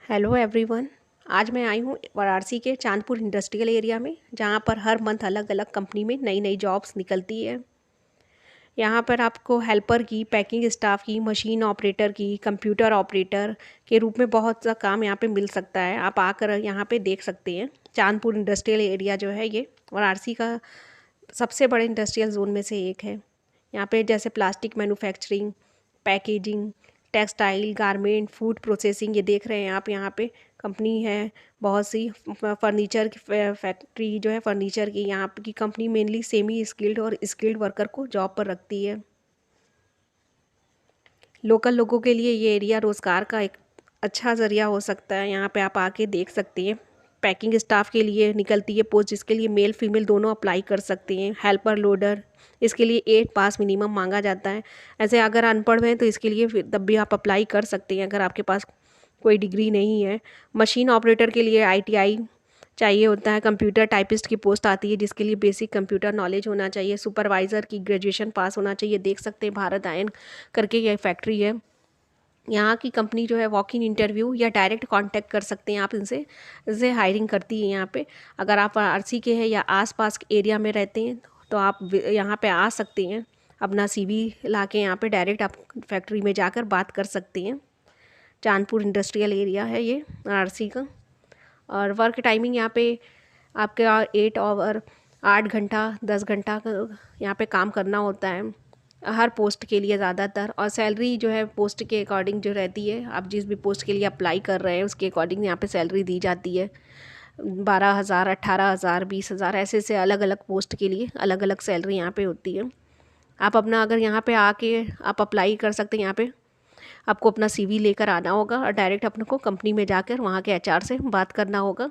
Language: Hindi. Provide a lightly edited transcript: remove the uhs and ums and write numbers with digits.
Hello everyone. आज मैं आई हूँ वाराणसी के चांदपुर इंडस्ट्रियल एरिया में, जहाँ पर हर मंथ अलग अलग कंपनी में नई नई जॉब्स निकलती है। यहाँ पर आपको हेल्पर की, पैकिंग स्टाफ की, मशीन ऑपरेटर की, कंप्यूटर ऑपरेटर के रूप में बहुत सा काम यहाँ पे मिल सकता है। आप आकर यहाँ पे देख सकते हैं। चांदपुर इंडस्ट्रियल एरिया जो है ये वाराणसी का सबसे बड़े इंडस्ट्रियल जोन में से एक है। यहाँ पे जैसे plastic manufacturing, packaging, textile, garment, food processing, ये देख रहे हैं आप। यहाँ पे कंपनी है बहुत सी। फर्नीचर की फैक्ट्री जो है फर्नीचर की, यहाँ की कंपनी मेनली सेमी स्किल्ड और स्किल्ड वर्कर को जॉब पर रखती है। लोकल लोगों के लिए ये एरिया रोज़गार का एक अच्छा ज़रिया हो सकता है। यहाँ पे आप आके देख सकते हैं। पैकिंग स्टाफ के लिए निकलती है पोस्ट, जिसके लिए मेल फीमेल दोनों अप्लाई कर सकते हैं। हेल्पर लोडर, इसके लिए 8 पास मिनिमम मांगा जाता है। ऐसे अगर अनपढ़ हैं तो इसके लिए फिर तब भी आप अप्लाई कर सकते हैं अगर आपके पास कोई डिग्री नहीं है। मशीन ऑपरेटर के लिए ITI चाहिए होता है। कंप्यूटर टाइपिस्ट की पोस्ट आती है, जिसके लिए बेसिक कंप्यूटर नॉलेज होना चाहिए। सुपरवाइज़र की ग्रेजुएशन पास होना चाहिए। देख सकते हैं भारत आयन करके यह फैक्ट्री है। यहाँ की कंपनी जो है वॉक इन इंटरव्यू या डायरेक्ट कांटेक्ट कर सकते हैं आप इनसे हायरिंग करती है यहाँ पे। अगर आप वाराणसी के हैं या आसपास के एरिया में रहते हैं तो आप यहाँ पे आ सकते हैं। अपना CV ला के यहाँ पे डायरेक्ट आप फैक्ट्री में जाकर बात कर सकते हैं। चांदपुर इंडस्ट्रियल एरिया है ये वाराणसी का। और वर्क टाइमिंग यहाँ पे आपका 8 आवर, 8 घंटा 10 घंटा का यहाँ पे काम करना होता है हर पोस्ट के लिए ज़्यादातर। और सैलरी जो है पोस्ट के अकॉर्डिंग जो रहती है, आप जिस भी पोस्ट के लिए अप्लाई कर रहे हैं उसके अकॉर्डिंग यहाँ पे सैलरी दी जाती है। 12,000, 18,000, 20,000 ऐसे से अलग अलग पोस्ट के लिए अलग अलग सैलरी यहाँ पे होती है। आप अपना अगर यहाँ पे आके आप अप्लाई कर सकते हैं। यहाँ पे आपको अपना CV लेकर आना होगा और डायरेक्ट अपने को कंपनी में जाकर वहाँ के HR से बात करना होगा।